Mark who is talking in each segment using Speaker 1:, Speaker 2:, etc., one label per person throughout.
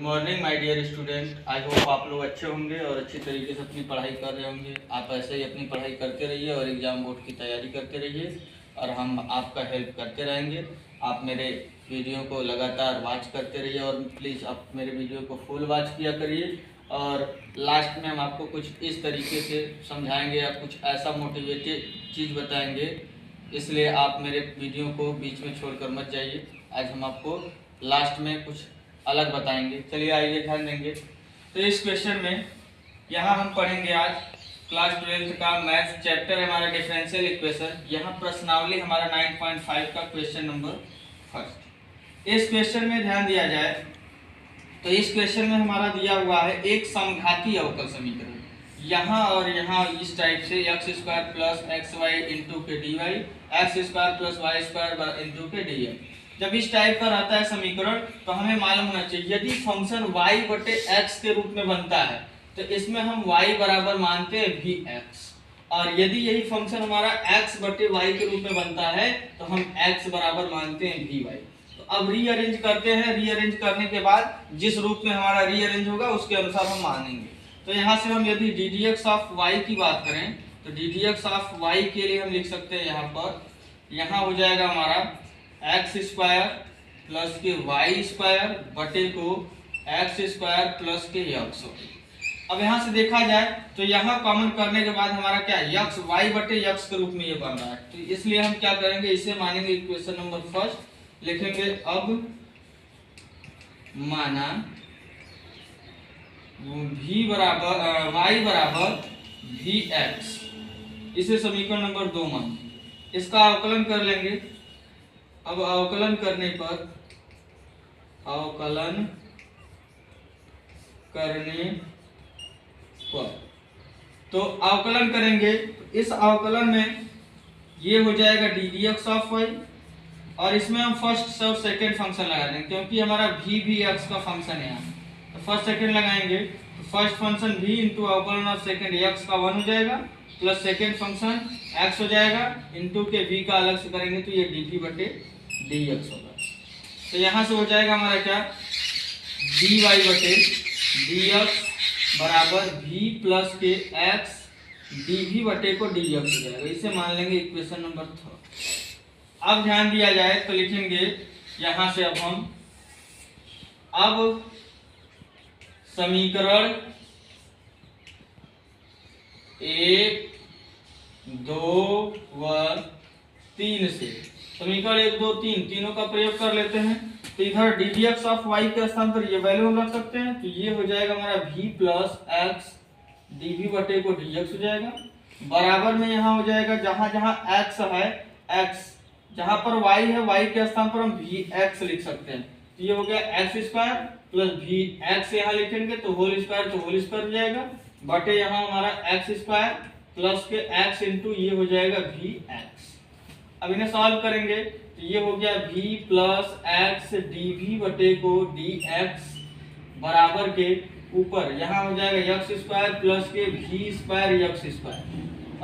Speaker 1: Morning my dear student. I hope आप लोग अच्छे होंगे और अच्छी तरीके से अपनी पढ़ाई कर रहे होंगे। आप ऐसे ही अपनी पढ़ाई करते रहिए और एग्ज़ाम बोर्ड की तैयारी करते रहिए और हम आपका हेल्प करते रहेंगे। आप मेरे वीडियो को लगातार वॉच करते रहिए और प्लीज़ आप मेरे वीडियो को फुल वॉच किया करिए। और लास्ट में हम आपको कुछ इस तरीके से समझाएंगे या कुछ ऐसा मोटिवेटेड चीज़ बताएंगे, इसलिए आप मेरे वीडियो को बीच में छोड़कर मत जाइए। आज हम आपको लास्ट में कुछ अलग बताएंगे। चलिए आइए ध्यान देंगे। तो इस क्वेश्चन में यहाँ हम पढ़ेंगे आज क्लास 12th का मैथ्स चैप्टर है हमारा डिफरेंशियल इक्वेशन। यहाँ प्रश्नावली हमारा 9.5 का क्वेश्चन नंबर फर्स्ट। इस क्वेश्चन में ध्यान दिया जाए तो इस क्वेश्चन में हमारा दिया हुआ है एक समघाती अवकल समीकरण। यहाँ और यहाँ इस टाइप से x square plus x y into k d y, x square plus y square into k d m. जब इस टाइप का रहता है समीकरण तो हमें मालूम होना चाहिए यदि फंक्शन y बटे x के रूप में बनता है तो इसमें हम y बराबर मानते हैं vx, और यदि यही फंक्शन हमारा x बटे y के रूप में बनता है तो हम x बराबर मानते हैं vy। तो अब रीअरेंज करते हैं। रीअरेंज करने के बाद जिस रूप में हमारा रीअरेंज होगा उसके अनुसार हम मानेंगे। तो यहाँ से हम यदि ddx ऑफ y की बात करें तो ddx ऑफ y के लिए हम लिख सकते हैं यहाँ हो जाएगा हमारा एक्स स्क्वायर प्लस के वाई स्क्वायर बटे को एक्स स्क्वायर प्लस के यक्स। अब यहाँ से देखा जाए तो यहाँ कॉमन करने के बाद हमारा क्या यक्स वाई बटे यक्स के रूप में ये बन रहा है। तो इसलिए हम क्या करेंगे, इसे मानेंगे इक्वेशन नंबर फर्स्ट। लिखेंगे अब माना v बराबर y बराबर वी एक्स, इसे समीकरण नंबर 2 मानेंगे। इसका अवकलन कर लेंगे। अब अवकलन करने पर तो अवकलन करेंगे तो इस अवकलन में ये हो जाएगा ddx ऑफ y, और इसमें हम फर्स्ट सब सेकंड फंक्शन लगा देंगे क्योंकि हमारा v भी x का फंक्शन है। यहाँ तो फर्स्ट सेकंड लगाएंगे तो फर्स्ट फंक्शन v इंटू अवकलन ऑफ सेकंड x का 1 हो जाएगा प्लस सेकंड फंक्शन x हो जाएगा इंटू के v का अलग से करेंगे तो ये dv बटे dx होगा। तो यहाँ से हो जाएगा हमारा क्या dy बटे dx बराबर v प्लस के x dv बटे को dx हो जाएगा। इसे मान लेंगे इक्वेशन नंबर 3। अब ध्यान दिया जाए तो लिखेंगे यहाँ से अब समीकरण 1, 2 व 3 से समीकरण 1, 2, 3 तीनों का प्रयोग कर लेते हैं। तो इधर ddx ऑफ y के स्थान पर ये वैल्यू हम रख सकते हैं। तो ये हो जाएगा हमारा v प्लस x dv बटे को dx हो जाएगा। बराबर में यहाँ हो जाएगा जहां जहां x है x, जहां पर y है y के स्थान पर हम vx लिख सकते हैं। तो ये हो गया एक्स स्क्वायर प्लस vx, यहाँ लिखेंगे तो होल स्क्वायर हो जाएगा बटे यहाँ हमारा एक्स स्क्वायर प्लस के x इंटू ये हो जाएगा vx। अब इन्हें सॉल्व करेंगे तो ये हो गया v प्लस एक्स dv बटे को dx बराबर के ऊपर यहाँ हो जाएगा x स्क्वायर प्लस के v स्क्वायर x स्क्वायर,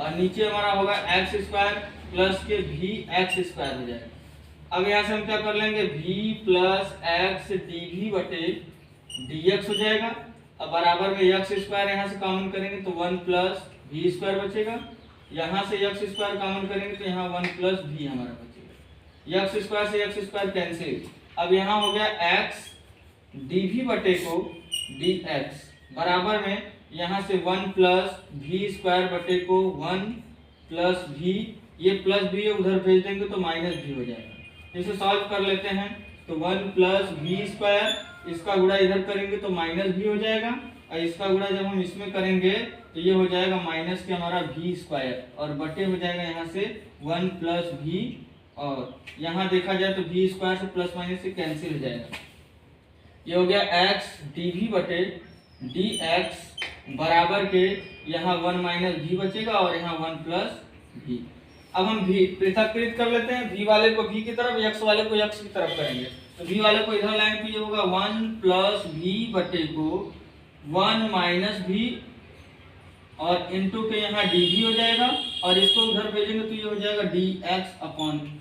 Speaker 1: और नीचे हमारा होगा x स्क्वायर प्लस के vx स्क्वायर हो जाएगा। अब यहाँ से हम क्या कर लेंगे v प्लस एक्स dv बटे dx हो जाएगा। अब बराबर में x स्क्वायर यहाँ से कॉमन करेंगे तो 1 प्लस v स्क्वायर बचेगा। यहाँ से x स्क्वायर कॉमन करेंगे तो यहाँ 1 प्लस v हमारा बचेगा। x स्क्वायर से x स्क्वायर कैंसिल। अब यहाँ हो गया x dv बटे को dx बराबर में यहाँ से 1 प्लस v स्क्वायर बटे को 1 प्लस v, ये प्लस v उधर भेज देंगे तो माइनस v हो जाएगा। इसे सॉल्व कर लेते हैं तो 1 प्लस v स्क्वायर, इसका गुणा इधर करेंगे तो माइनस v हो जाएगा, और इसका गुणा जब हम इसमें करेंगे तो ये हो जाएगा माइनस के हमारा v स्क्वायर, और बटे हो जाएगा यहाँ से 1 प्लस v, और यहाँ देखा जाए तो v स्क्वायर से प्लस माइनस से कैंसिल हो जाएगा। ये हो गया x dv बटे dx बराबर के यहाँ 1 माइनस v बचेगा और यहाँ 1 प्लस v। अब हम v पृथक्कृत कर लेते हैं। v वाले को v की तरफ, x वाले को x की तरफ करेंगे। तो v वाले को इधर लाएंगे तो ये होगा 1 प्लस v बटे को 1 माइनस v, और इनटू के यहाँ dv हो जाएगा, और इसको उधर भेजेंगे तो ये हो जाएगा dx अपॉन x।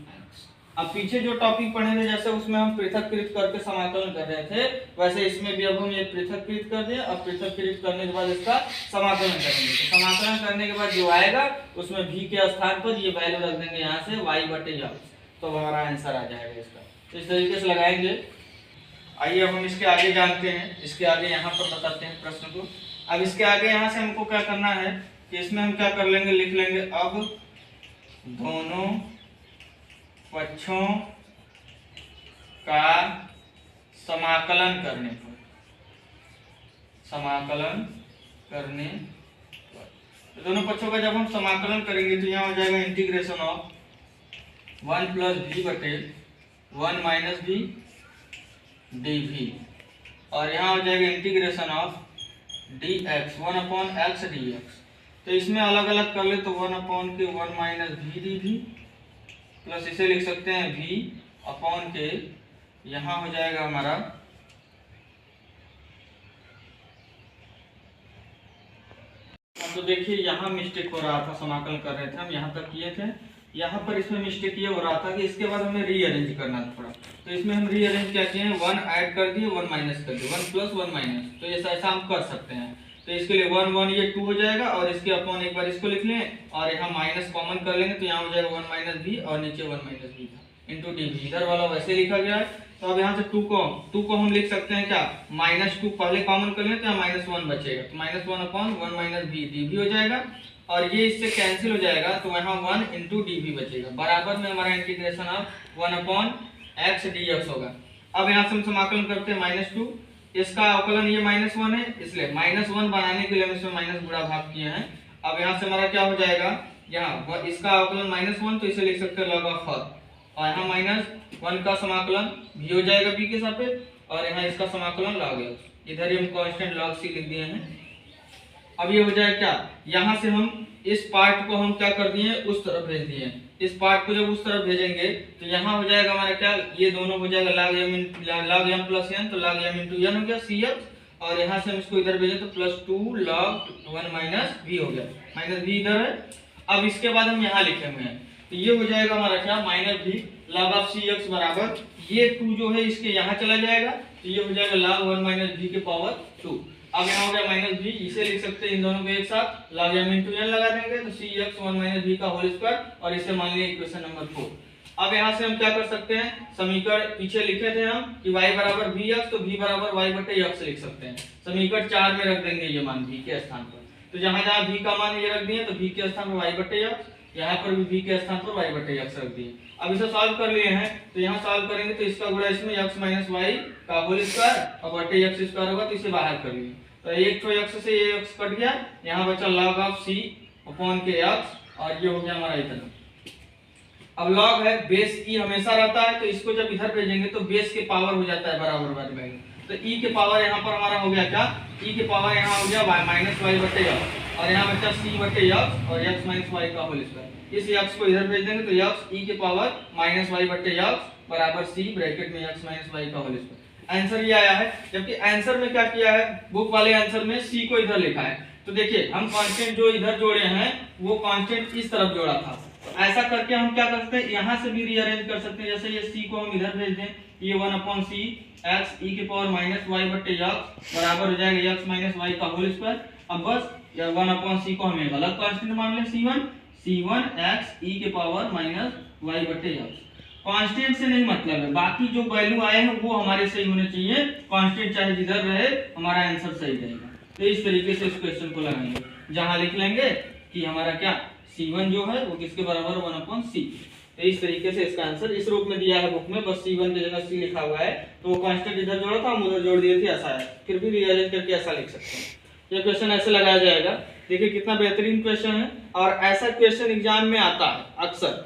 Speaker 1: अब पीछे जो टॉपिक पढ़े थे जैसे उसमें हम पृथककृत करके समाकलन कर रहे थे, वैसे इसमें भी अब हम ये पृथककृत कर दिए। अब पृथककृत करने के बाद इसका समाकलन करेंगे। तो समाकलन करने के बाद जो आएगा उसमें v के स्थान पर ये वैल्यू रख देंगे यहाँ से y/x, तो हमारा आंसर आ जाएगा इसका। तो इस तरीके से लगाएंगे। आइए अब हम इसके आगे जानते हैं, इसके आगे यहाँ पर बताते हैं प्रश्न को। अब इसके आगे यहाँ से हमको क्या करना है कि इसमें हम क्या कर लेंगे, लिख लेंगे अब दोनों पक्षों का समाकलन करने पर, समाकलन करने पर, तो दोनों पक्षों का जब हम समाकलन करेंगे तो यहाँ हो जाएगा integration of 1 + v/1 - v dv, और यहाँ हो जाएगा integration of dx 1/x dx। तो इसमें अलग अलग कर ले तो 1/1 - v dv प्लस इसे लिख सकते हैं v/k, यहाँ हो जाएगा हमारा तो देखिए यहाँ मिस्टेक हो रहा था, समाकलन कर रहे थे हम, यहाँ तक किए थे, यहाँ पर इसमें मिस्टेक ये हो रहा था कि इसके बाद हमें रीअरेंज करना था थोड़ा। तो इसमें हम रीअरेंज क्या किए हैं, 1 ऐड कर दिए, 1 माइनस कर दिए, 1 + 1 माइनस, तो ऐसा हम कर सकते हैं। तो इसके लिए 1 1 ये 2 हो जाएगा, और इसके अपॉन एक बार इसको लिख लें और यहाँ माइनस कॉमन कर लेंगे, तो यहाँ हो जाएगा 1 - v और नीचे 1 - v इंटू dv, इधर वाला वैसे लिखा गया है। तो अब यहाँ से 2 को हम लिख सकते हैं क्या, -2 पहले कॉमन कर लें तो यहाँ -1 बचेगा, तो -1/1 - v dv हो जाएगा, और ये इससे कैंसिल हो जाएगा, तो यहाँ 1 × dv बचेगा, बराबर में हमारा इंटीग्रेशन ऑफ 1/x dx होगा। अब यहाँ से हम समाकलन करते हैं -2, इसका अवकलन ये -1 है, इसलिए -1 बनाने के लिए हम इसमें माइनस गुणा भाग किए हैं। अब यहाँ से हमारा क्या हो जाएगा, यहाँ इसका अवकलन -1, तो इसे लिख सकते हैं log of 1, और यहाँ -1 का समाकलन भी हो जाएगा b के सापेक्ष, और यहाँ इसका समाकलन log x, इधर ही हम कांस्टेंट log c लिख दिए हैं। अब ये हो जाएगा क्या, यहाँ से हम इस पार्ट को हम क्या कर दिए, उस तरफ भेज दिए। इस पार्ट को जब उस तरफ भेजेंगे तो यहाँ हो जाएगा हमारा क्या, ये दोनों हो जाएगा log m + n, तो log m × n हो गया cx, और यहाँ से हम इसको इधर भेजें तो +2 log 1 - v हो गया, -v इधर है। अब इसके बाद हम यहाँ लिखे हुए हैं, तो ये हो जाएगा हमारा क्या, -v log of cx बराबर, ये 2 जो है इसके यहाँ चला जाएगा, तो ये हो जाएगा log 1 - v के पावर 2। अब यहाँ हो गया -v, इसे लिख सकते हैं इन दोनों को एक साथ, log m × n लगा देंगे, तो cx 1 - v का होल स्क्वायर, और इसे मान लिया इक्वेशन नंबर 4। अब यहाँ से हम क्या कर सकते हैं, समीकरण पीछे लिखे थे हम कि y = vx, तो v = y/x लिख सकते हैं। समीकरण 4 में रख देंगे ये मान v के स्थान पर, तो जहाँ जहाँ v का मान ये रख दिए, तो v के स्थान पर y/x, यहाँ पर भी v के स्थान पर y/x रख दिए। अब इसे सॉल्व कर लिए हैं, तो यहाँ सॉल्व करेंगे तो इसका गुणा इसमें x - y का होल स्क्वायर और बटे x स्क्वायर होगा, तो इसे बाहर कर लिए, तो एक तो x से ये x कट गया, यहाँ बचा log of c अपॉन के x, और ये हो गया हमारा इतना। अब log है, बेस e हमेशा रहता है, तो इसको जब इधर भेजेंगे तो बेस के पावर हो जाता है बराबर वाली, तो e के पावर यहाँ पर हमारा हो गया क्या, e के पावर यहाँ हो गया y-y/x, और यहाँ बचा c/x और x - y का होल स्क्वायर। इस x को इधर भेज देंगे तो x e के पावर -y/x बराबर c ब्रैकेट में x - y का होल स्क्वायर। आंसर ये आया है, जबकि आंसर में क्या किया है, बुक वाले आंसर में c को इधर लिखा है। तो देखिए हम कांस्टेंट जो इधर जोड़े हैं वो कांस्टेंट इस तरफ जोड़ा था, तो ऐसा करके हम क्या कर सकते हैं, यहाँ से भी रीअरेंज कर सकते हैं। जैसे ये c को हम इधर भेज दें, ये 1/c x e के पावर -y/x बराबर हो जाएगा x - y का होल स्क्वायर। अब बस या 1/c को हमें अलग कांस्टेंट मान ले, c1 x e के पावर -y/x। कांस्टेंट से नहीं मतलब है, बाकी जो वैल्यू आए हैं वो हमारे सही होने चाहिए, कांस्टेंट चाहे जिधर रहे हमारा आंसर सही रहेगा। तो इस तरीके से इस क्वेश्चन को लगाएंगे, जहां लिख लेंगे कि हमारा क्या c1 जो है वो किसके बराबर 1/c। तो इस तरीके से इसका आंसर इस रूप में दिया है बुक में, बस c1 की जगह c लिखा हुआ है, तो वो कांस्टेंट इधर जोड़ा था हम उधर जोड़ दिए थे, ऐसा है। फिर भी रीअरेंज करके ऐसा लिख सकते हैं, ये क्वेश्चन ऐसे लगाया जाएगा। देखिए कितना बेहतरीन क्वेश्चन है, और ऐसा क्वेश्चन एग्जाम में आता है अक्सर,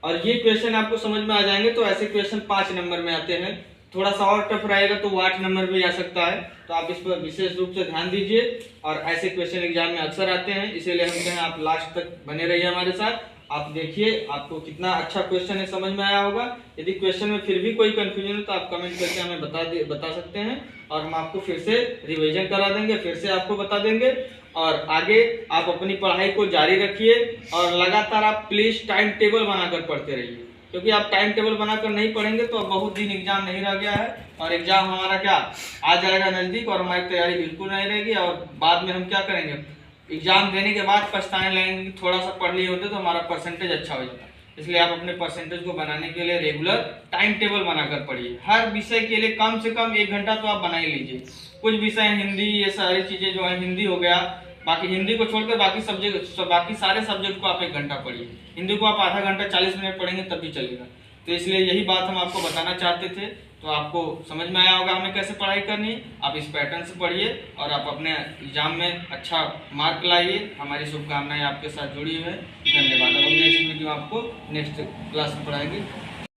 Speaker 1: और ये क्वेश्चन आपको समझ में आ जाएंगे तो ऐसे क्वेश्चन 5 नंबर में आते हैं। थोड़ा सा और टफ रहेगा तो 8 नंबर में आ सकता है, तो आप इस पर विशेष रूप से ध्यान दीजिए। और ऐसे क्वेश्चन एग्जाम में अक्सर आते हैं, इसीलिए हम कहें आप लास्ट तक बने रहिए हमारे साथ। आप देखिए आपको कितना अच्छा क्वेश्चन है, समझ में आया होगा। यदि क्वेश्चन में फिर भी कोई कंफ्यूजन हो तो आप कमेंट करके हमें बता सकते हैं, और हम आपको फिर से रिवीजन करा देंगे, फिर से आपको बता देंगे। और आगे आप अपनी पढ़ाई को जारी रखिए, और लगातार आप प्लीज टाइम टेबल बनाकर पढ़ते रहिए, क्योंकि आप टाइम टेबल बनाकर नहीं पढ़ेंगे तो अब बहुत दिन एग्जाम नहीं रह गया है, और एग्जाम हमारा क्या आ जाएगा नज़दीक, और हमारी तैयारी बिल्कुल नहीं रहेगी, और बाद में हम क्या करेंगे, एग्जाम देने के बाद पछताने लगेंगे, थोड़ा सा पढ़ लिए होते तो हमारा परसेंटेज अच्छा हो जाता। इसलिए आप अपने परसेंटेज को बनाने के लिए रेगुलर टाइम टेबल बनाकर पढ़िए। हर विषय के लिए कम से कम 1 घंटा तो आप बना ही लीजिए। कुछ विषय हिंदी, ये सारी चीज़ें जो है, हिंदी हो गया, बाकी हिंदी को छोड़कर बाकी सारे सब्जेक्ट को आप 1 घंटा पढ़िए। हिंदी को आप आधा घंटा 40 मिनट पढ़ेंगे तब भी चलेगा। तो इसलिए यही बात हम आपको बताना चाहते थे। तो आपको समझ में आया होगा हमें कैसे पढ़ाई करनी है। आप इस पैटर्न से पढ़िए और आप अपने एग्जाम में अच्छा मार्क लाइए। हमारी शुभकामनाएं आपके साथ जुड़ी हुई है। धन्यवाद। अब हम नेक्स्ट वीडियो आपको नेक्स्ट क्लास में पढ़ाएंगे।